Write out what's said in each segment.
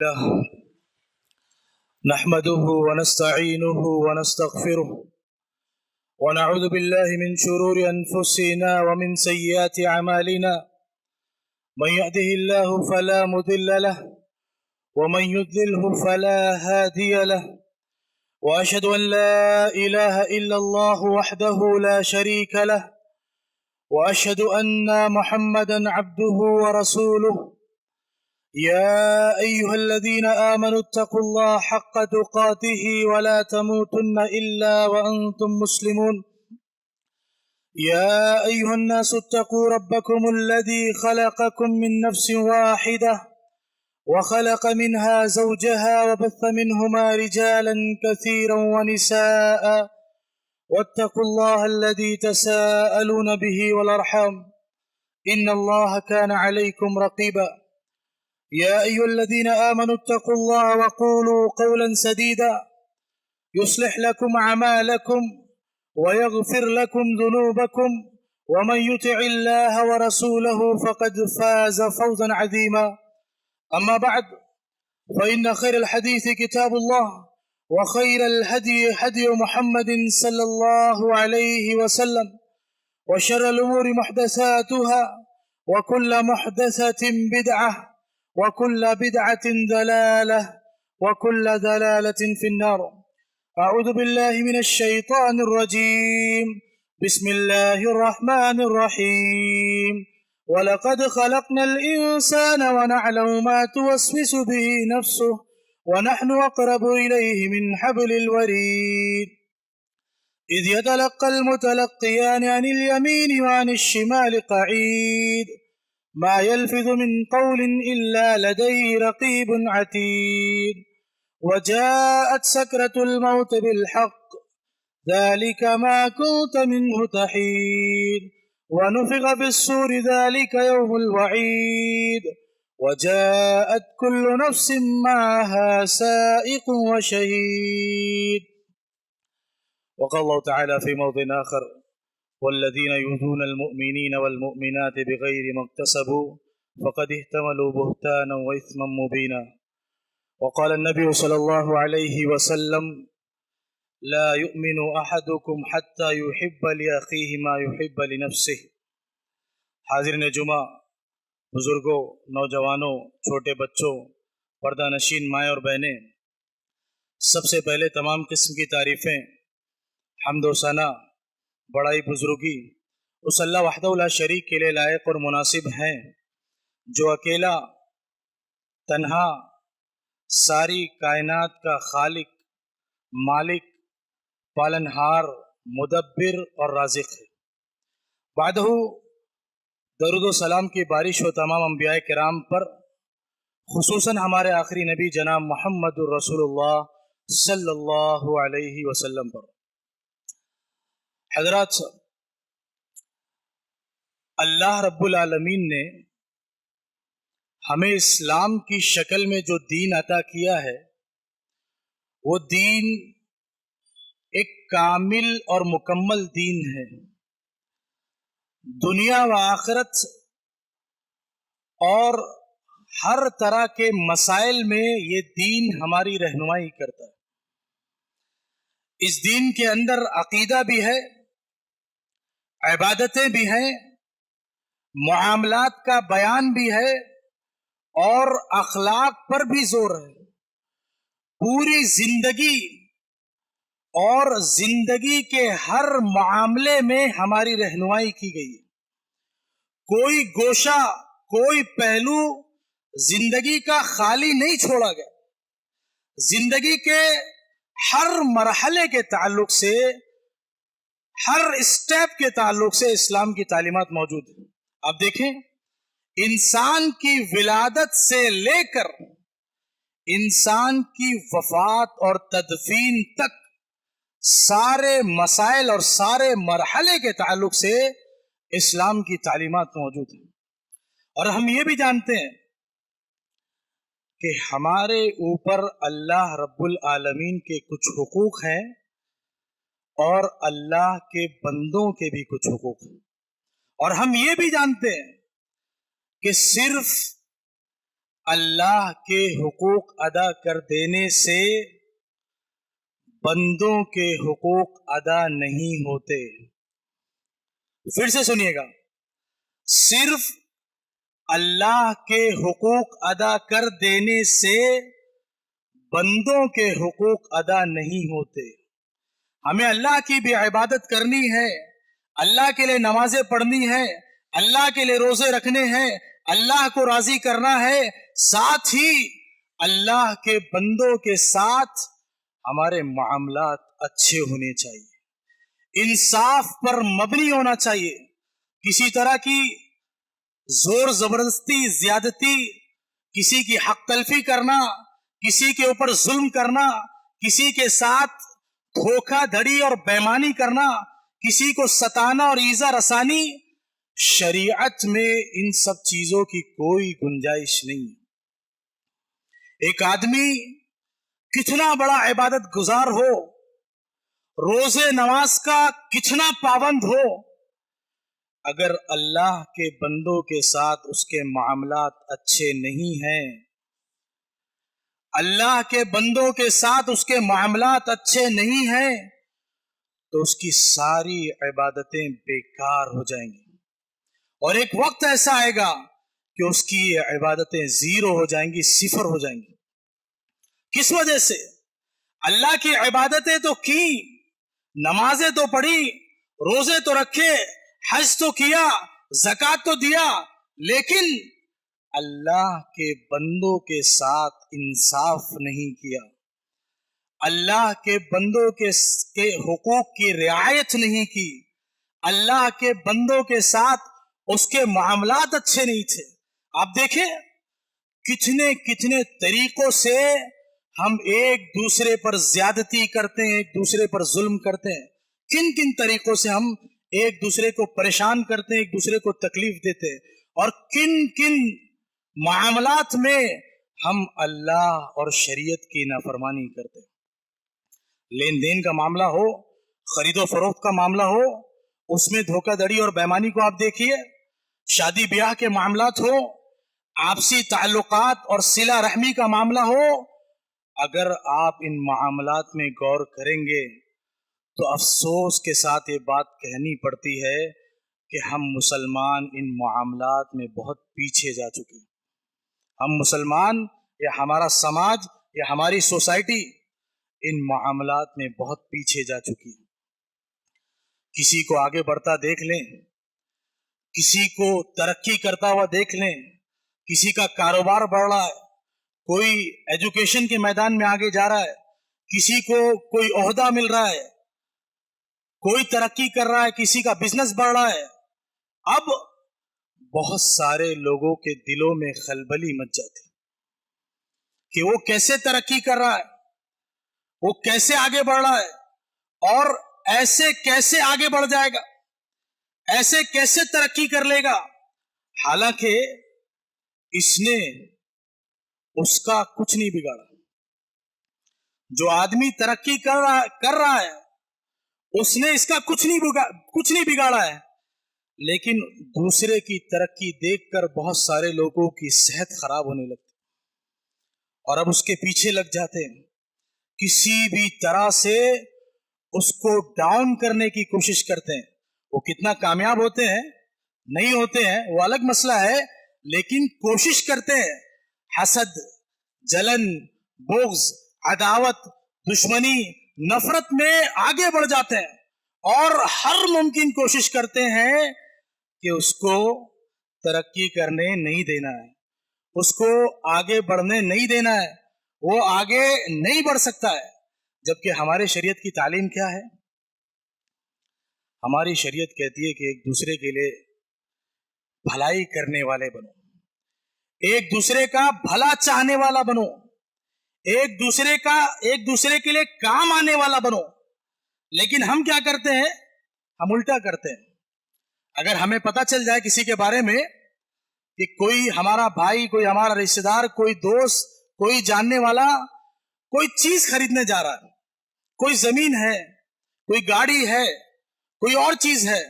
الله نحمده ونستعينه ونستغفره ونعوذ بالله من شرور أنفسنا ومن سيئات أعمالنا من يهده الله فلا مضل له ومن يضلله فلا هادي له وأشهد أن لا إله إلا الله وحده لا شريك له وأشهد أن محمدا عبده ورسوله يا أيها الذين آمنوا اتقوا الله حق تقاته ولا تموتن إلا وأنتم مسلمون يا أيها الناس اتقوا ربكم الذي خلقكم من نفس واحدة وخلق منها زوجها وبث منهما رجالا كثيرا ونساء واتقوا الله الذي تساءلون به والأرحام إن الله كان عليكم رقيبا يا أيها الذين آمنوا اتقوا الله وقولوا قولا سديدا يصلح لكم أعمالكم ويغفر لكم ذنوبكم ومن يطع الله ورسوله فقد فاز فوزا عظيما أما بعد فإن خير الحديث كتاب الله وخير الهدي هدي محمد صلى الله عليه وسلم وشر الأمور محدثاتها وكل محدثة بدعة وكل بدعة ضلالة وكل ضلالة في النار. أعوذ بالله من الشيطان الرجيم. بسم الله الرحمن الرحيم. ولقد خلقنا الإنسان ونعلم ما توسوس به نفسه ونحن أقرب إليه من حبل الوريد إذ يتلقى المتلقيان عن اليمين وعن الشمال قعيد ما يلفظ من قول إلا لديه رقيب عتيد وجاءت سكرة الموت بالحق ذلك ما كنت منه تحيد ونفخ في الصور ذلك يوم الوعيد وجاءت كل نفس معها سائق وشهيد. وقال الله تعالى في موضع آخر والذين يؤذون المؤمنين والمؤمنات بغير ما اكتسبوا فقد احتملوا بهتانا وإثما مبينا. وقال النبي صلى الله عليه وسلم لا يؤمن أحدكم حتى يحب لأخيه ما يحب لنفسه. حاضرین جمعہ، بزرگوں، نوجوانوں، چھوٹے بچوں، پردہ نشین مائیں اور بہنیں، سب سے پہلے تمام قسم کی تعریفیں، حمد و ثنا، بڑائی بزرگی اس اللہ وحدہ لا شریک کے لیے لائق اور مناسب ہیں جو اکیلا تنہا ساری کائنات کا خالق، مالک، پالنہار، مدبر اور رازق ہے. بعدہ درود و سلام کی بارش ہو تمام انبیاء کرام پر، خصوصاً ہمارے آخری نبی جناب محمد الرسول اللہ صلی اللہ علیہ وسلم پر. حضرات، اللہ رب العالمین نے ہمیں اسلام کی شکل میں جو دین عطا کیا ہے، وہ دین ایک کامل اور مکمل دین ہے. دنیا و آخرت اور ہر طرح کے مسائل میں یہ دین ہماری رہنمائی کرتا ہے. اس دین کے اندر عقیدہ بھی ہے، عبادتیں بھی ہیں، معاملات کا بیان بھی ہے اور اخلاق پر بھی زور ہے. پوری زندگی اور زندگی کے ہر معاملے میں ہماری رہنمائی کی گئی ہے. کوئی گوشہ، کوئی پہلو زندگی کا خالی نہیں چھوڑا گیا. زندگی کے ہر مرحلے کے تعلق سے، ہر اسٹیپ کے تعلق سے اسلام کی تعلیمات موجود ہیں. اب دیکھیں، انسان کی ولادت سے لے کر انسان کی وفات اور تدفین تک سارے مسائل اور سارے مرحلے کے تعلق سے اسلام کی تعلیمات موجود ہیں. اور ہم یہ بھی جانتے ہیں کہ ہمارے اوپر اللہ رب العالمین کے کچھ حقوق ہیں اور اللہ کے بندوں کے بھی کچھ حقوق ہیں. اور ہم یہ بھی جانتے ہیں کہ صرف اللہ کے حقوق ادا کر دینے سے بندوں کے حقوق ادا نہیں ہوتے. پھر سے سنیے گا، صرف اللہ کے حقوق ادا کر دینے سے بندوں کے حقوق ادا نہیں ہوتے. ہمیں اللہ کی بھی عبادت کرنی ہے، اللہ کے لیے نمازیں پڑھنی ہے، اللہ کے لیے روزے رکھنے ہیں، اللہ کو راضی کرنا ہے، ساتھ ہی اللہ کے بندوں کے ساتھ ہمارے معاملات اچھے ہونے چاہیے، انصاف پر مبنی ہونا چاہیے. کسی طرح کی زور زبردستی، زیادتی، کسی کی حق تلفی کرنا، کسی کے اوپر ظلم کرنا، کسی کے ساتھ دھوکہ دھڑی اور بےمانی کرنا، کسی کو ستانا اور ایذا رسانی، شریعت میں ان سب چیزوں کی کوئی گنجائش نہیں. ایک آدمی کتنا بڑا عبادت گزار ہو، روزے نماز کا کتنا پابند ہو، اگر اللہ کے بندوں کے ساتھ اس کے معاملات اچھے نہیں ہیں، اللہ کے بندوں کے ساتھ اس کے معاملات اچھے نہیں ہیں، تو اس کی ساری عبادتیں بیکار ہو جائیں گی. اور ایک وقت ایسا آئے گا کہ اس کی عبادتیں زیرو ہو جائیں گی، صفر ہو جائیں گی. کس وجہ سے؟ اللہ کی عبادتیں تو کی، نمازیں تو پڑھی، روزے تو رکھے، حج تو کیا، زکوٰۃ تو دیا، لیکن اللہ کے بندوں کے ساتھ انصاف نہیں کیا، اللہ کے بندوں کے حقوق کی رعایت نہیں کی، اللہ کے بندوں کے ساتھ اس کے معاملات اچھے نہیں تھے. آپ دیکھیں کتنے کتنے طریقوں سے ہم ایک دوسرے پر زیادتی کرتے ہیں، ایک دوسرے پر ظلم کرتے ہیں. کن کن طریقوں سے ہم ایک دوسرے کو پریشان کرتے ہیں، ایک دوسرے کو تکلیف دیتے ہیں، اور کن کن معاملات میں ہم اللہ اور شریعت کی نافرمانی کرتے ہیں. لین دین کا معاملہ ہو، خرید و فروخت کا معاملہ ہو، اس میں دھوکہ دھڑی اور بےمانی کو آپ دیکھیے. شادی بیاہ کے معاملات ہو، آپسی تعلقات اور صلہ رحمی کا معاملہ ہو، اگر آپ ان معاملات میں غور کریں گے تو افسوس کے ساتھ یہ بات کہنی پڑتی ہے کہ ہم مسلمان ان معاملات میں بہت پیچھے جا چکے ہیں. ہم مسلمان یا ہمارا سماج یا ہماری سوسائٹی ان معاملات میں بہت پیچھے جا چکی ہے. کسی کو آگے بڑھتا دیکھ لیں، کسی کو ترقی کرتا ہوا دیکھ لیں، کسی کا کاروبار بڑھ رہا ہے، کوئی ایجوکیشن کے میدان میں آگے جا رہا ہے، کسی کو کوئی عہدہ مل رہا ہے، کوئی ترقی کر رہا ہے، کسی کا بزنس بڑھ رہا ہے. اب بہت سارے لوگوں کے دلوں میں خلبلی مچ جاتی کہ وہ کیسے ترقی کر رہا ہے، وہ کیسے آگے بڑھ رہا ہے، اور ایسے کیسے آگے بڑھ جائے گا، ایسے کیسے ترقی کر لے گا، حالانکہ اس نے اس کا کچھ نہیں بگاڑا. جو آدمی ترقی کر رہا ہے اس نے اس کا کچھ نہیں بگاڑا ہے، لیکن دوسرے کی ترقی دیکھ کر بہت سارے لوگوں کی صحت خراب ہونے لگتی اور اب اس کے پیچھے لگ جاتے ہیں، کسی بھی طرح سے اس کو ڈاؤن کرنے کی کوشش کرتے ہیں. وہ کتنا کامیاب ہوتے ہیں نہیں ہوتے ہیں وہ الگ مسئلہ ہے، لیکن کوشش کرتے ہیں. حسد، جلن، بغض، عداوت، دشمنی، نفرت میں آگے بڑھ جاتے ہیں اور ہر ممکن کوشش کرتے ہیں کہ اس کو ترقی کرنے نہیں دینا ہے، اس کو آگے بڑھنے نہیں دینا ہے، وہ آگے نہیں بڑھ سکتا ہے. جبکہ ہمارے شریعت کی تعلیم کیا ہے؟ ہماری شریعت کہتی ہے کہ ایک دوسرے کے لیے بھلائی کرنے والے بنو، ایک دوسرے کا بھلا چاہنے والا بنو، ایک دوسرے کے لیے کام آنے والا بنو. لیکن ہم کیا کرتے ہیں؟ ہم الٹا کرتے ہیں. اگر ہمیں پتہ چل جائے کسی کے بارے میں کہ کوئی ہمارا بھائی، کوئی ہمارا رشتہ دار، کوئی دوست، کوئی جاننے والا کوئی چیز خریدنے جا رہا ہے، کوئی زمین ہے، کوئی گاڑی ہے، کوئی اور چیز ہے،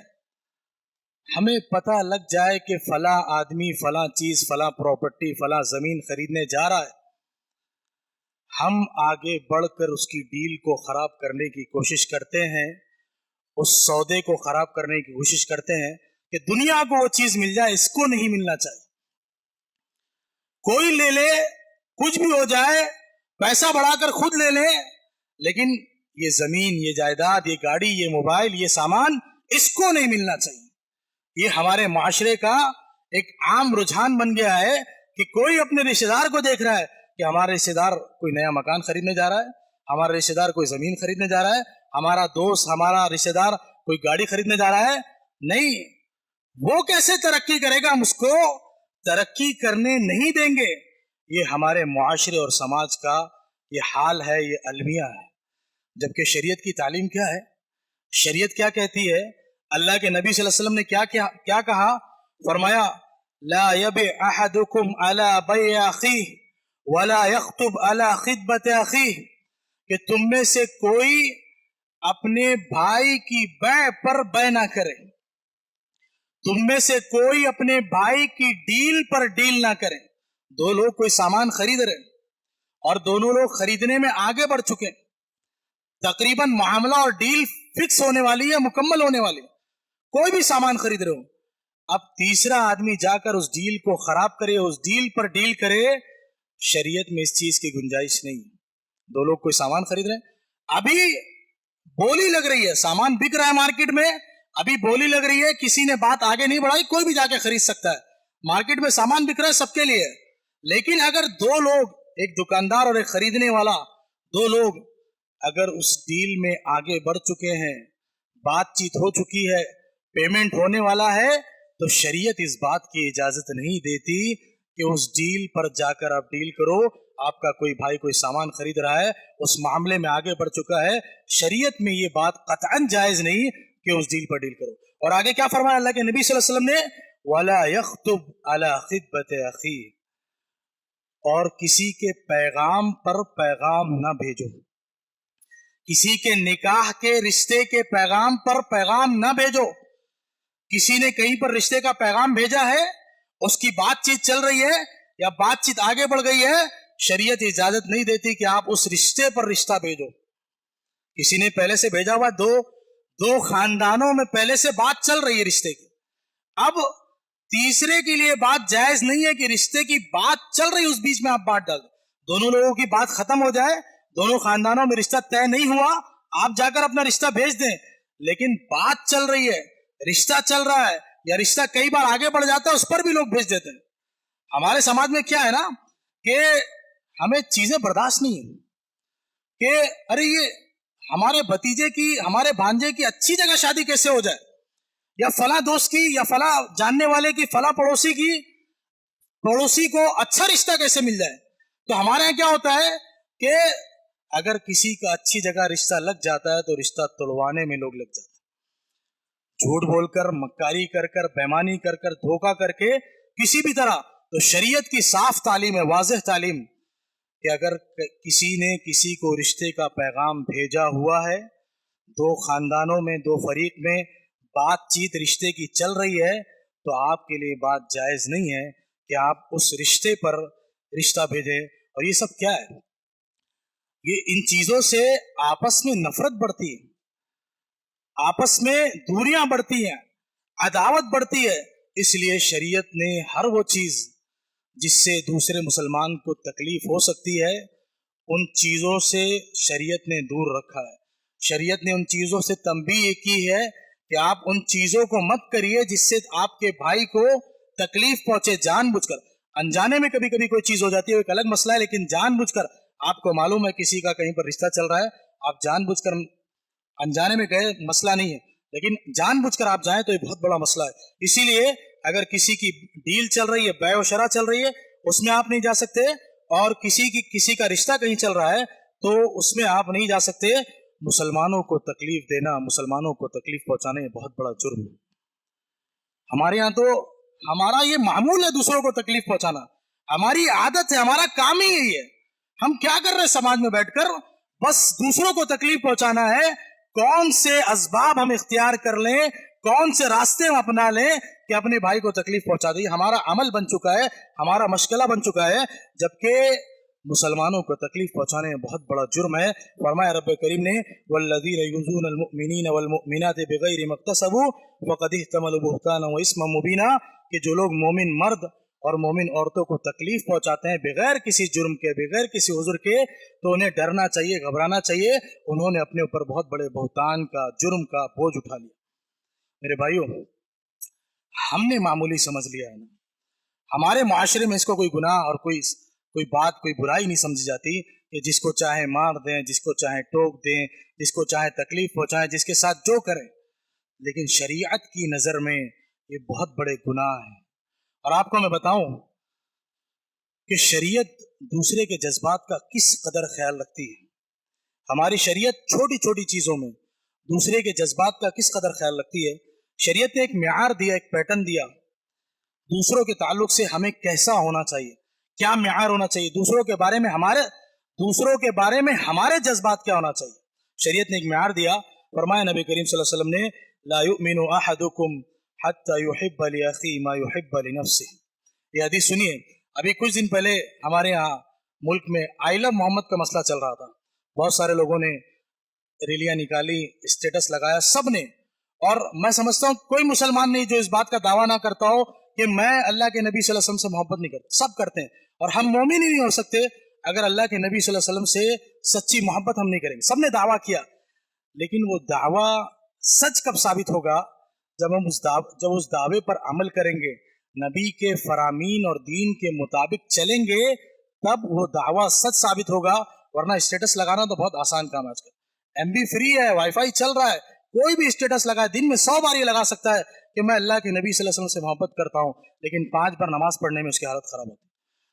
ہمیں پتہ لگ جائے کہ فلاں آدمی فلاں چیز فلاں پراپرٹی فلاں زمین خریدنے جا رہا ہے، ہم آگے بڑھ کر اس کی ڈیل کو خراب کرنے کی کوشش کرتے ہیں، اس سودے کو خراب کرنے کی کوشش کرتے ہیں کہ دنیا کو وہ چیز مل جائے، اس کو نہیں ملنا چاہیے، کوئی لے لے، کچھ بھی ہو جائے، پیسہ بڑھا کر خود لے لے، لیکن یہ زمین، یہ جائیداد، یہ گاڑی، یہ موبائل، یہ سامان اس کو نہیں ملنا چاہیے۔ یہ ہمارے معاشرے کا ایک عام رجحان بن گیا ہے کہ کوئی اپنے رشتہ دار کو دیکھ رہا ہے کہ ہمارا رشتہ دار کوئی نیا مکان خریدنے جا رہا ہے، ہمارا رشتہ دار کوئی زمین خریدنے جا رہا ہے، ہمارا دوست، ہمارا رشتہ دار کوئی گاڑی خریدنے جا رہا ہے۔ نہیں، وہ کیسے ترقی کرے گا، ہم اس کو ترقی کرنے نہیں دیں گے۔ یہ ہمارے معاشرے اور سماج کا یہ حال ہے، یہ المیہ ہے۔ جبکہ شریعت کی تعلیم کیا ہے؟ شریعت کیا کہتی ہے؟ اللہ کے نبی صلی اللہ علیہ وسلم نے کیا کہا؟ فرمایا لا یبع احدکم علی بیع اخیہ ولا یخطب علی خطبۃ اخیہ، کہ تم میں سے کوئی اپنے بھائی کی بیع پر بیع نہ کرے، تم میں سے کوئی اپنے بھائی کی ڈیل پر ڈیل نہ کرے۔ دو لوگ کوئی سامان خرید رہے اور دونوں لوگ خریدنے میں آگے بڑھ چکے، تقریباً معاملہ اور ڈیل فکس ہونے والی ہے، مکمل ہونے والی، کوئی بھی سامان خرید رہے ہو، اب تیسرا آدمی جا کر اس ڈیل کو خراب کرے، اس ڈیل پر ڈیل کرے، شریعت میں اس چیز کی گنجائش نہیں۔ دو لوگ کوئی سامان خرید رہے ہیں، ابھی بولی لگ رہی ہے، سامان بک رہا ہے مارکیٹ میں، ابھی بولی لگ رہی ہے، کسی نے بات آگے نہیں بڑھائی، کوئی بھی جا کے خرید سکتا ہے، مارکیٹ میں سامان بک رہا ہے سب کے لیے۔ لیکن اگر دو لوگ، ایک دکاندار اور ایک خریدنے والا، دو لوگ اگر اس ڈیل میں آگے بڑھ چکے ہیں، بات چیت ہو چکی ہے، پیمنٹ ہونے والا ہے، تو شریعت اس بات کی اجازت نہیں دیتی کہ اس ڈیل پر جا کر آپ ڈیل کرو۔ آپ کا کوئی بھائی کوئی سامان خرید رہا ہے، اس معاملے میں آگے بڑھ چکا ہے، شریعت میں یہ بات قطعاً جائز نہیں کہ اس ڈیل پر ڈیل کرو۔ اور آگے کیا فرمایا اللہ کے نبی صلی اللہ علیہ وسلم نے؟ وَلَا يَخْطُبْ عَلَى خِطْبَةِ أَخِيهِ، اور کسی کے پیغام پر پیغام نہ بھیجو، کسی کے نکاح کے رشتے کے پیغام پر پیغام نہ بھیجو۔ کسی نے کہیں پر رشتے کا پیغام بھیجا ہے، اس کی بات چیت چل رہی ہے یا بات چیت آگے بڑھ گئی ہے، شریعت اجازت نہیں دیتی کہ آپ اس رشتے پر رشتہ بھیجو۔ کسی نے پہلے سے بھیجا ہوا، دو خاندانوں میں پہلے سے بات چل رہی ہے رشتے کی، اب تیسرے کے لیے بات جائز نہیں ہے کہ رشتے کی بات چل رہی، اس بیچ میں آپ بات ڈال دو، دونوں لوگوں کی بات ختم ہو جائے، دونوں خاندانوں میں رشتہ طے نہیں ہوا، آپ جا کر اپنا رشتہ بھیج دیں، لیکن بات چل رہی ہے، رشتہ چل رہا ہے، یا رشتہ کئی بار آگے بڑھ جاتا ہے، اس پر بھی لوگ بھیج دیتے ہیں۔ ہمارے سماج میں کیا ہے نا کہ ہمیں چیزیں برداشت نہیں ہیں کہ ارے یہ ہمارے بھتیجے کی، ہمارے بھانجے کی اچھی جگہ شادی کیسے ہو جائے، یا فلاں دوست کی، یا فلاں جاننے والے کی، فلاں پڑوسی کو اچھا رشتہ کیسے مل جائے۔ تو ہمارے یہاں کیا ہوتا ہے کہ اگر کسی کا اچھی جگہ رشتہ لگ جاتا ہے تو رشتہ توڑوانے میں لوگ لگ جاتے ہیں، جھوٹ بول کر، مکاری کر کر، بیمانی کر کر، دھوکہ کر کے، کسی بھی طرح۔ تو شریعت کی صاف تعلیم ہے، واضح تعلیم، کہ اگر کسی نے کسی کو رشتے کا پیغام بھیجا ہوا ہے، دو خاندانوں میں، دو فریق میں بات چیت رشتے کی چل رہی ہے، تو آپ کے لیے بات جائز نہیں ہے کہ آپ اس رشتے پر رشتہ بھیجیں۔ اور یہ سب کیا ہے؟ یہ ان چیزوں سے آپس میں نفرت بڑھتی ہے، آپس میں دوریاں بڑھتی ہیں، عداوت بڑھتی ہے۔ اس لیے شریعت نے ہر وہ چیز جس سے دوسرے مسلمان کو تکلیف ہو سکتی ہے، ان چیزوں سے شریعت نے دور رکھا ہے۔ شریعت نے ان چیزوں سے تنبیہ کی ہے کہ آپ ان چیزوں کو مت کریے جس سے آپ کے بھائی کو تکلیف پہنچے، جان بوجھ کر۔ انجانے میں کبھی کبھی کوئی چیز ہو جاتی ہے، ایک الگ مسئلہ ہے، لیکن جان بوجھ کر، آپ کو معلوم ہے کسی کا کہیں پر رشتہ چل رہا ہے، آپ جان بوجھ کر انجانے میں گئے، مسئلہ نہیں ہے، لیکن جان بوجھ کر آپ جائیں تو یہ بہت بڑا مسئلہ ہے۔ اسی لیے اگر کسی کی ڈیل چل رہی ہے، بیع و شرع چل رہی ہے، اس میں آپ نہیں جا سکتے، اور کسی کا رشتہ کہیں چل رہا ہے تو اس میں آپ نہیں جا سکتے۔ مسلمانوں کو تکلیف دینا، مسلمانوں کو تکلیف پہنچانے میں بہت بڑا جرم ہے۔ ہمارے یہاں تو ہمارا یہ معمول ہے دوسروں کو تکلیف پہنچانا، ہماری عادت ہے، ہمارا کام ہی یہی ہے۔ ہم کیا کر رہے ہیں سماج میں بیٹھ کر؟ بس دوسروں کو تکلیف پہنچانا ہے۔ کون سے اسباب ہم اختیار کر لیں کون سے راستے ہم اپنا لیں کہ اپنے بھائی کو تکلیف پہنچا دیں. ہمارا عمل بن چکا ہے, ہمارا مشغلہ بن چکا ہے, جبکہ مسلمانوں کو تکلیف پہنچانے میں بہت بڑا جرم ہے. فرمایا رب کریم نے والذین یؤذون المؤمنین والمؤمنات بغیر ما اکتسبوا فقد احتملوا بہتانا واثما مبینا, کہ جو لوگ مومن مرد اور مومن عورتوں کو تکلیف پہنچاتے ہیں بغیر کسی جرم کے, بغیر کسی عذر کے, تو انہیں ڈرنا چاہیے, گھبرانا چاہیے. انہوں نے اپنے اوپر بہت بڑے بہتان کا, جرم کا بوجھ اٹھا لیا. میرے بھائیوں, ہم نے معمولی سمجھ لیا ہے نا, ہمارے معاشرے میں اس کو کوئی گناہ اور کوئی بات, کوئی برائی نہیں سمجھی جاتی کہ جس کو چاہے مار دیں, جس کو چاہے ٹوک دیں, جس کو چاہے تکلیف پہنچائیں, جس کے ساتھ جو کریں. لیکن شریعت کی نظر میں یہ بہت بڑے گناہ ہیں. اور آپ کو میں بتاؤں کہ شریعت دوسرے کے جذبات کا کس قدر خیال رکھتی ہے. ہماری شریعت چھوٹی چھوٹی چیزوں میں دوسرے کے جذبات کا کس قدر خیال رکھتی ہے. شریعت نے ایک معیار دیا, ایک پیٹرن دیا, دوسروں کے تعلق سے ہمیں کیسا ہونا چاہیے, کیا معیار ہونا چاہیے, دوسروں کے بارے میں ہمارے جذبات کیا ہونا چاہیے. شریعت نے ایک معیار دیا. فرمایا نبی کریم صلی اللہ علیہ وسلم نے لا یؤمن احدکم حتی یحب لاخیہ ما یحب لنفسہ. یہ حدیث سنیے. ابھی کچھ دن پہلے ہمارے ہاں ملک میں آئی لو محمد کا مسئلہ چل رہا تھا. بہت سارے لوگوں نے ریلیاں نکالی, اسٹیٹس لگایا, سب نے. اور میں سمجھتا ہوں کوئی مسلمان نہیں جو اس بات کا دعویٰ نہ کرتا ہو کہ میں اللہ کے نبی صلی اللہ علیہ وسلم سے محبت نہیں کرتا. سب کرتے ہیں, اور ہم مومن ہی نہیں ہو سکتے اگر اللہ کے نبی صلی اللہ علیہ وسلم سے سچی محبت ہم نہیں کریں گے. سب نے دعویٰ کیا, لیکن وہ دعویٰ سچ کب ثابت ہوگا؟ جب ہم اس دعوے پر عمل کریں گے, نبی کے فرامین اور دین کے مطابق چلیں گے, تب وہ دعویٰ سچ ثابت ہوگا. ورنہ اسٹیٹس لگانا تو بہت آسان کام ہے. آج کل ایم بی فری ہے, وائی فائی چل رہا ہے, کوئی بھی اسٹیٹس لگائے, دن میں 100 بار یہ لگا سکتا ہے کہ میں اللہ کے نبی صلی اللہ علیہ وسلم سے محبت کرتا ہوں, لیکن 5 بار نماز پڑھنے میں اس کی حالت خراب ہوتی.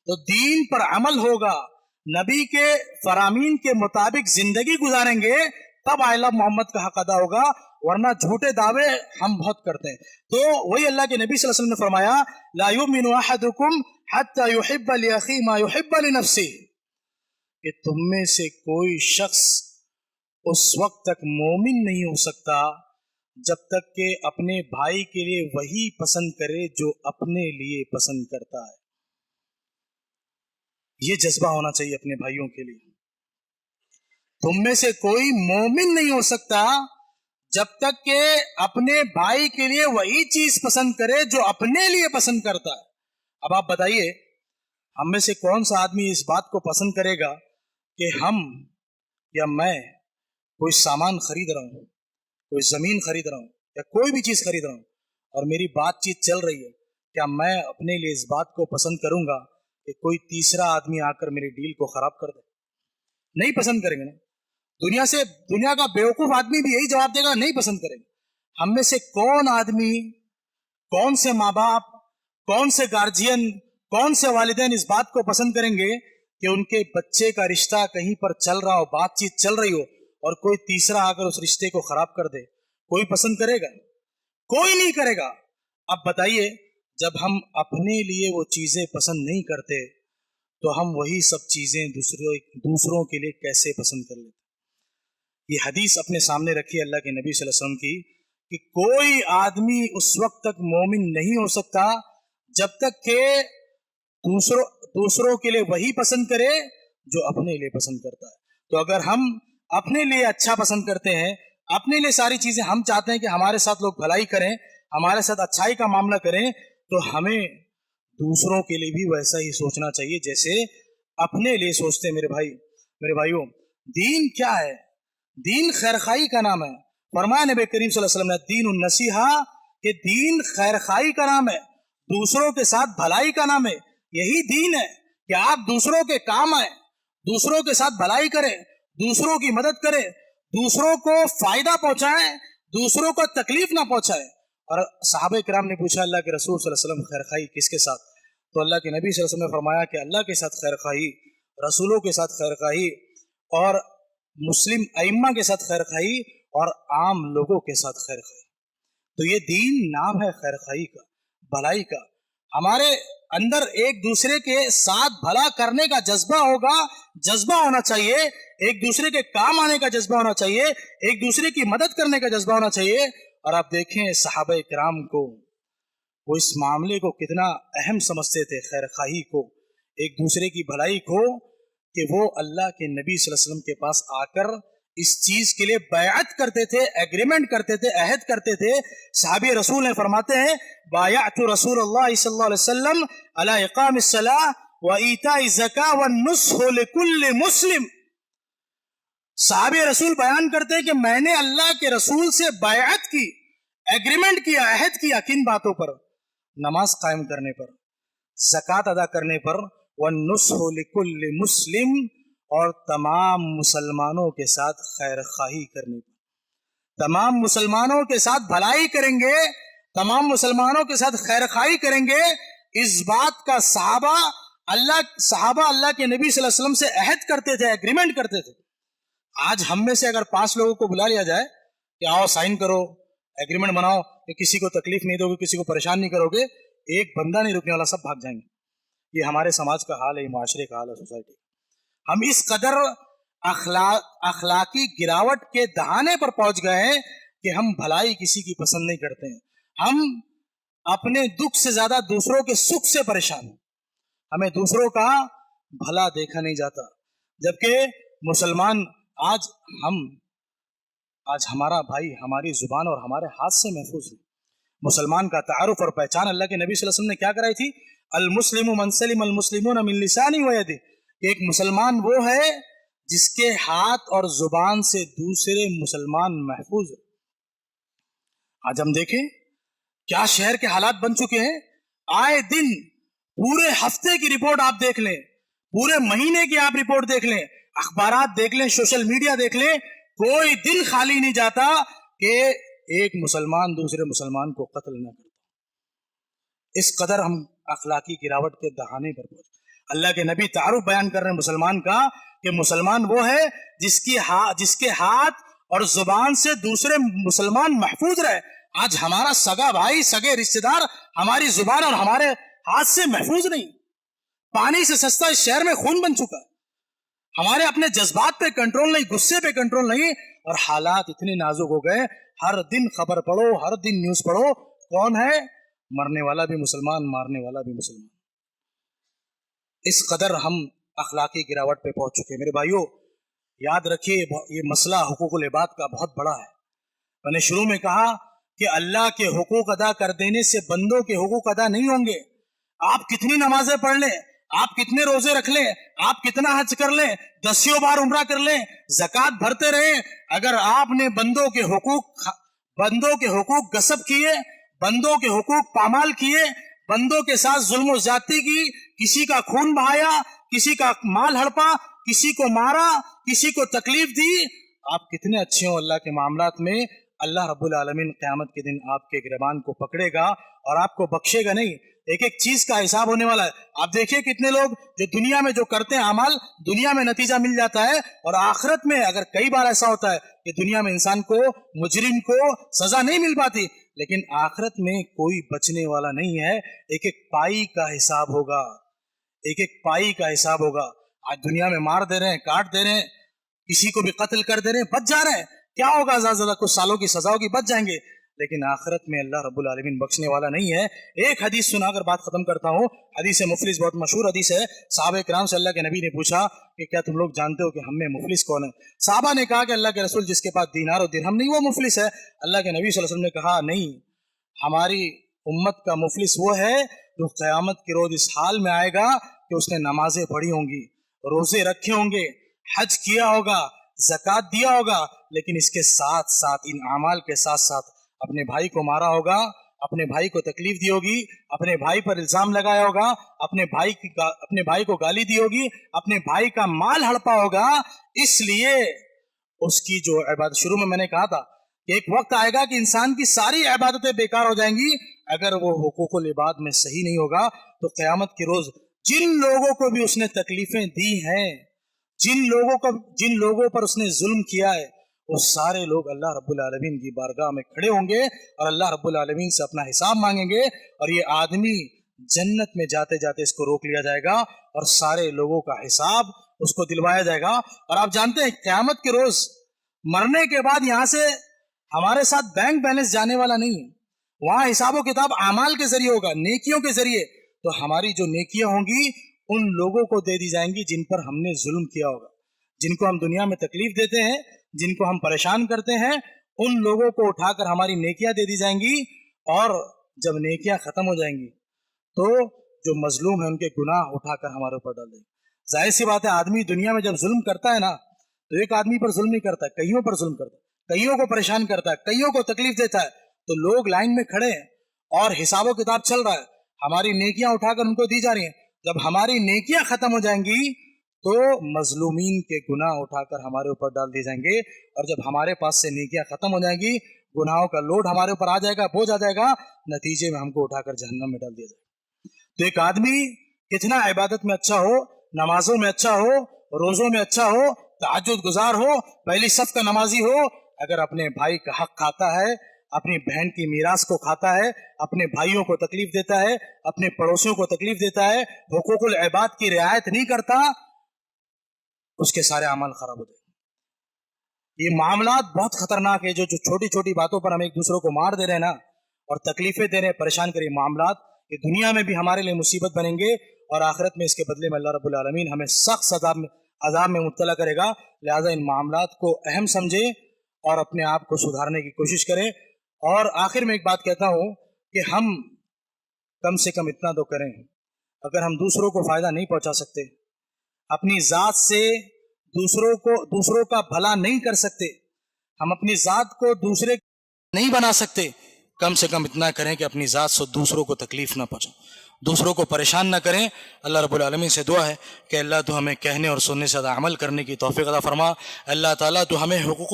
تو دین پر عمل ہوگا, نبی کے فرامین کے مطابق زندگی گزاریں گے, تب آئی لو محمد کا حق ادا ہوگا. ورنہ جھوٹے دعوے ہم بہت کرتے ہیں. تو وہی اللہ کے نبی صلی اللہ علیہ وسلم نے فرمایا لا یؤمن احدکم حتی یحب لاخیہ ما یحب لنفسہ, کہ تم میں سے کوئی شخص اس وقت تک مومن نہیں ہو سکتا جب تک کہ اپنے بھائی کے لیے وہی پسند کرے جو اپنے لیے پسند کرتا ہے. یہ جذبہ ہونا چاہیے اپنے بھائیوں کے لیے. تم میں سے کوئی مومن نہیں ہو سکتا جب تک کہ اپنے بھائی کے لیے وہی چیز پسند کرے جو اپنے لیے پسند کرتا ہے. اب آپ بتائیے, ہم میں سے کون سا آدمی اس بات کو پسند کرے گا کہ ہم یا میں کوئی سامان خرید رہا ہوں, کوئی زمین خرید رہا ہوں, یا کوئی بھی چیز خرید رہا ہوں, اور میری بات چیت چل رہی ہے, کیا میں اپنے لیے اس بات کو پسند کروں گا کہ کوئی تیسرا آدمی آ کر میری ڈیل کو خراب کر دے؟ نہیں پسند کریں گے نا. دنیا کا بیوقوف آدمی بھی یہی جواب دے گا, نہیں پسند کریں گے. ہم میں سے کون آدمی, کون سے ماں باپ, کون سے گارجین, کون سے والدین اس بات کو پسند کریں گے کہ ان کے بچے کا رشتہ کہیں پر چل رہا ہو, بات چیت چل رہی ہو, اور کوئی تیسرا آ کر اس رشتے کو خراب کر دے؟ کوئی پسند کرے گا؟ کوئی نہیں کرے گا. اب بتائیے, جب ہم اپنے لیے وہ چیزیں پسند نہیں کرتے تو ہم وہی سب چیزیں دوسروں کے لیے کیسے پسند کر لیتے؟ یہ حدیث اپنے سامنے رکھی اللہ کے نبی صلی اللہ علیہ وسلم کی کہ کوئی آدمی اس وقت تک مومن نہیں ہو سکتا جب تک کہ دوسروں کے لیے وہی پسند کرے جو اپنے لیے پسند کرتا ہے. تو اگر ہم اپنے لیے اچھا پسند کرتے ہیں, اپنے لیے ساری چیزیں ہم چاہتے ہیں کہ ہمارے ساتھ لوگ بھلائی کریں, ہمارے ساتھ اچھائی کا معاملہ کریں, تو ہمیں دوسروں کے لیے بھی ویسا ہی سوچنا چاہیے جیسے اپنے لیے سوچتے ہیں. میرے بھائیوں, دین کیا ہے؟ دین خیرخائی کا نام ہے. فرمایا نبی کریم صلی اللہ علیہ وسلم نے دین النصیحہ, کہ دین خیرخائی کا نام ہے, دوسروں کے ساتھ بھلائی کا نام ہے. یہی دین ہے کہ آپ دوسروں کے کام آئیں, دوسروں کے ساتھ بھلائی کریں, دوسروں کی مدد کریں, دوسروں کو فائدہ پہنچائیں, دوسروں کو تکلیف نہ پہنچائیں. اور صحابہ کرام نے پوچھا اللہ کے رسول صلی اللہ علیہ وسلم خیرخائی کس کے ساتھ؟ تو اللہ کے نبی صلی اللہ علیہ وسلم نے فرمایا کہ اللہ کے ساتھ خیرخائی, رسولوں کے ساتھ خیرخائی, اور مسلم ائمہ کے ساتھ خیرخائی, اور عام لوگوں کے ساتھ خیرخائی. تو یہ دین نام ہے خیرخائی کا, بھلائی کا. ہمارے اندر ایک دوسرے کے ساتھ بھلا کرنے کا جذبہ ہونا چاہیے, ایک دوسرے کے کام آنے کا جذبہ ہونا چاہیے, ایک دوسرے کی مدد کرنے کا جذبہ ہونا چاہیے. اور آپ دیکھیں صحابہ کرام کو، وہ اس معاملے کو کتنا اہم سمجھتے تھے، خیر خواہی کو، ایک دوسرے کی بھلائی کو، کہ وہ اللہ کے نبی صلی اللہ علیہ وسلم کے پاس آ کر اس چیز کے لیے بیعت کرتے تھے، ایگریمنٹ کرتے تھے، عہد کرتے تھے۔ صحابی رسول نے فرماتے ہیں بایعت رسول اللہ صلی اللہ علیہ وسلم علی اقام الصلاۃ و ایتاء الزکاۃ والنصح لکل مسلم۔ صحابی رسول بیان کرتے ہیں کہ میں نے اللہ کے رسول سے بیعت کی، ایگریمنٹ کیا، عہد کیا، کن باتوں پر؟ نماز قائم کرنے پر، زکوٰۃ ادا کرنے پر، والنصح لکل مسلم، اور تمام مسلمانوں کے ساتھ خیر خواہی کرنے پر۔ تمام مسلمانوں کے ساتھ بھلائی کریں گے، تمام مسلمانوں کے ساتھ خیر خواہی کریں گے، اس بات کا صحابہ اللہ کے نبی صلی اللہ علیہ وسلم سے عہد کرتے تھے، ایگریمنٹ کرتے تھے۔ آج ہم میں سے اگر 5 لوگوں کو بلا لیا جائے کہ آؤ سائن کرو، ایگریمنٹ بناؤ کہ کسی کو تکلیف نہیں دو گے، کسی کو پریشان نہیں کرو گے، ایک بندہ نہیں رکنے والا، سب بھاگ جائیں گے۔ یہ ہمارے سماج کا حال ہے، یہ معاشرے کا حال ہے، سوسائٹی۔ ہم اس قدر اخلاقی گراوٹ کے دہانے پر پہنچ گئے ہیں کہ ہم بھلائی کسی کی پسند نہیں کرتے ہیں۔ ہم اپنے دکھ سے زیادہ دوسروں کے سکھ سے پریشان ہیں، ہمیں دوسروں کا بھلا دیکھا نہیں جاتا۔ جبکہ مسلمان آج ہمارا بھائی ہماری زبان اور ہمارے ہاتھ سے محفوظ ہے۔ مسلمان کا تعارف اور پہچان اللہ کے نبی صلی اللہ علیہ وسلم نے کیا کرائی تھی؟ المسلم من سلم المسلمون من لسانہ ویدہ، کہ ایک مسلمان وہ ہے جس کے ہاتھ اور زبان سے دوسرے مسلمان محفوظ ہے۔ آج ہم دیکھیں کیا شہر کے حالات بن چکے ہیں، آئے دن پورے ہفتے کی رپورٹ آپ دیکھ لیں، پورے مہینے کی آپ رپورٹ دیکھ لیں، اخبارات دیکھ لیں، سوشل میڈیا دیکھ لیں، کوئی دن خالی نہیں جاتا کہ ایک مسلمان دوسرے مسلمان کو قتل نہ کرتا۔ اس قدر ہم اخلاقی گراوٹ کے دہانے پر پہنچ۔ اللہ کے نبی تعارف بیان کر رہے ہیں مسلمان کا کہ مسلمان وہ ہے جس کے ہاتھ اور زبان سے دوسرے مسلمان محفوظ رہے۔ آج ہمارا سگا بھائی، سگے رشتے دار ہماری زبان اور ہمارے ہاتھ سے محفوظ نہیں۔ پانی سے سستا اس شہر میں خون بن چکا۔ ہمارے اپنے جذبات پہ کنٹرول نہیں، غصے پہ کنٹرول نہیں، اور حالات اتنے نازک ہو گئے، ہر دن خبر پڑھو، ہر دن نیوز پڑھو، کون ہے؟ مرنے والا بھی مسلمان، مارنے والا بھی مسلمان۔ اس قدر ہم اخلاقی گراوٹ پہ پہنچ چکے۔ میرے بھائیوں یاد رکھیے، یہ مسئلہ حقوق العباد کا بہت بڑا ہے۔ میں نے شروع میں کہا کہ اللہ کے حقوق ادا کر دینے سے بندوں کے حقوق ادا نہیں ہوں گے۔ آپ کتنی نمازیں پڑھ لیں، آپ کتنے روزے رکھ لیں، آپ کتنا حج کر لیں، 10 بار عمرہ کر لیں، زکوٰۃ بھرتے رہیں، اگر آپ نے بندوں کے حقوق غصب کیے، بندوں کے حقوق پامال کیے، بندوں کے ساتھ ظلم و زیادتی کی، کسی کا خون بہایا، کسی کا مال ہڑپا، کسی کو مارا، کسی کو تکلیف دی، آپ کتنے اچھے ہوں اللہ کے معاملات میں، اللہ رب العالمین قیامت کے دن آپ کے گریبان کو پکڑے گا اور آپ کو بخشے گا نہیں۔ ایک ایک چیز کا حساب ہونے والا ہے۔ آپ دیکھیں کتنے لوگ جو دنیا میں جو کرتے ہیں اعمال، دنیا میں نتیجہ مل جاتا ہے، اور آخرت میں اگر کئی بار ایسا ہوتا ہے کہ دنیا میں انسان کو، مجرم کو سزا نہیں مل پاتی، لیکن آخرت میں کوئی بچنے والا نہیں ہے۔ ایک ایک پائی کا حساب ہوگا، ایک ایک پائی کا حساب ہوگا۔ آج دنیا میں مار دے رہے ہیں، کاٹ دے رہے ہیں، کسی کو بھی قتل کر دے رہے ہیں، بچ جا رہے ہیں، کیا ہوگا؟ زیادہ زیادہ کچھ سالوں کی سزا ہوگی، بچ جائیں گے، لیکن آخرت میں اللہ رب العالمین بخشنے والا نہیں ہے۔ ایک حدیث سنا کر بات ختم کرتا ہوں۔ حدیث مفلس بہت مشہور حدیث ہے۔ صحابہ کرام سے اللہ کے نبی نے پوچھا کہ کیا تم لوگ جانتے ہو کہ ہم میں مفلس کون ہے؟ صحابہ نے کہا کہ اللہ کے رسول جس کے پاس دینار و درہم نہیں وہ مفلس ہے۔ اللہ کے نبی صلی اللہ علیہ وسلم نے کہا نہیں، ہماری امت کا مفلس وہ ہے جو قیامت کے روز اس حال میں آئے گا کہ اس نے نمازیں پڑھی ہوں گی، روزے رکھے ہوں گے، حج کیا ہوگا، زکوٰۃ دیا ہوگا، لیکن اس کے ساتھ ساتھ، ان اعمال کے ساتھ ساتھ اپنے بھائی کو مارا ہوگا، اپنے بھائی کو تکلیف دی ہوگی، اپنے بھائی پر الزام لگایا ہوگا، اپنے بھائی کو گالی دی ہوگی، اپنے بھائی کا مال ہڑپا ہوگا۔ اس لیے اس کی جو عبادت، شروع میں نے کہا تھا کہ ایک وقت آئے گا کہ انسان کی ساری عبادتیں بیکار ہو جائیں گی اگر وہ حقوق العباد میں صحیح نہیں ہوگا۔ تو قیامت کے روز جن لوگوں کو بھی اس نے تکلیفیں دی ہیں، جن لوگوں پر اس نے ظلم کیا ہے، وہ سارے لوگ اللہ رب العالمین کی بارگاہ میں کھڑے ہوں گے اور اللہ رب العالمین سے اپنا حساب مانگیں گے، اور یہ آدمی جنت میں جاتے جاتے اس کو روک لیا جائے گا اور سارے لوگوں کا حساب اس کو دلوایا جائے گا۔ اور آپ جانتے ہیں قیامت کے روز مرنے کے بعد یہاں سے ہمارے ساتھ بینک بیلنس جانے والا نہیں ہے، وہاں حساب و کتاب اعمال کے ذریعے ہوگا، نیکیوں کے ذریعے. تو ہماری جو نیکیاں ہوں گی ان لوگوں کو دے دی جائیں گی جن پر ہم نے ظلم کیا ہوگا، جن کو ہم دنیا میں تکلیف دیتے ہیں، جن کو ہم پریشان کرتے ہیں، ان لوگوں کو اٹھا کر ہماری نیکیاں دے دی جائیں گی. اور جب نیکیاں ختم ہو جائیں گی تو جو مظلوم ہیں ان کے گناہ اٹھا کر ہمارے اوپر ڈال دیں گے. ظاہر سی بات ہے، آدمی دنیا میں جب ظلم کرتا ہے نا تو ایک آدمی پر ظلم نہیں کرتا، کئیوں پر ظلم کرتا ہے، کئیوں کو پریشان کرتا ہے، کئیوں کو تکلیف دیتا ہے. تو لوگ لائن میں کھڑے ہیں اور حساب و کتاب چل رہا ہے، ہماری نیکیاں اٹھا کر ان کو دی جا رہی ہیں. جب ہماری نیکیاں ختم ہو جائیں گی تو مظلومین کے گناہ اٹھا کر ہمارے اوپر ڈال دیے جائیں گے. اور جب ہمارے پاس سے نیکیاں ختم ہو جائیں گی، گناہوں کا لوڈ ہمارے اوپر آ جائے گا، بوجھ آ جائے گا، نتیجے میں ہم کو اٹھا کر جہنم میں ڈال دیا جائے گا. تو ایک آدمی کتنا عبادت میں اچھا ہو، نمازوں میں اچھا ہو، روزوں میں اچھا ہو، تہجد گزار ہو، پہلی صف کا نمازی ہو، اگر اپنے بھائی کا حق کھاتا ہے، اپنی بہن کی میراث کو کھاتا ہے، اپنے بھائیوں کو تکلیف دیتا ہے، اپنے پڑوسیوں کو تکلیف دیتا ہے، حقوق العباد کی رعایت نہیں کرتا، اس کے سارے اعمال خراب ہو جائیں گے. یہ معاملات بہت خطرناک ہے، جو چھوٹی چھوٹی باتوں پر ہم ایک دوسروں کو مار دے رہے ہیں نا، اور تکلیفیں دے رہے ہیں، پریشان کرے معاملات، یہ دنیا میں بھی ہمارے لیے مصیبت بنیں گے اور آخرت میں اس کے بدلے میں اللہ رب العالمین ہمیں سخت عذاب میں مبتلا کرے گا. لہذا ان معاملات کو اہم سمجھیں اور اپنے آپ کو سدھارنے کی کوشش کریں. اور آخر میں ایک بات کہتا ہوں کہ ہم کم سے کم اتنا تو کریں، اگر ہم دوسروں کو فائدہ نہیں پہنچا سکتے، اپنی ذات سے دوسروں کا بھلا نہیں کر سکتے، ہم اپنی ذات کو دوسرے نہیں بنا سکتے، کم سے کم اتنا کریں کہ اپنی ذات سے دوسروں کو تکلیف نہ پہنچائیں، دوسروں کو پریشان نہ کریں. اللہ رب العالمین سے دعا ہے کہ اللہ تو ہمیں کہنے اور سننے سے زیادہ عمل کرنے کی توفیق عطا فرما. اللہ تعالیٰ تو ہمیں حقوق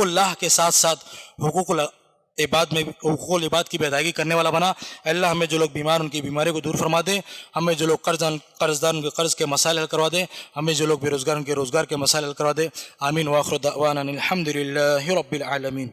اللہ کے ساتھ ساتھ حقوق العباد کی بھی ادائیگی کرنے والا بنا. اللہ ہمیں جو لوگ بیمار ان کی بیماری کو دور فرما دے، ہمیں جو لوگ قرضدار ان کے قرض کے مسائل حل کروا دے، ہمیں جو لوگ بے روزگار ان کے روزگار کے مسائل حل کروا دے. آمین. واخر دعوانا الحمد للہ رب العالمین.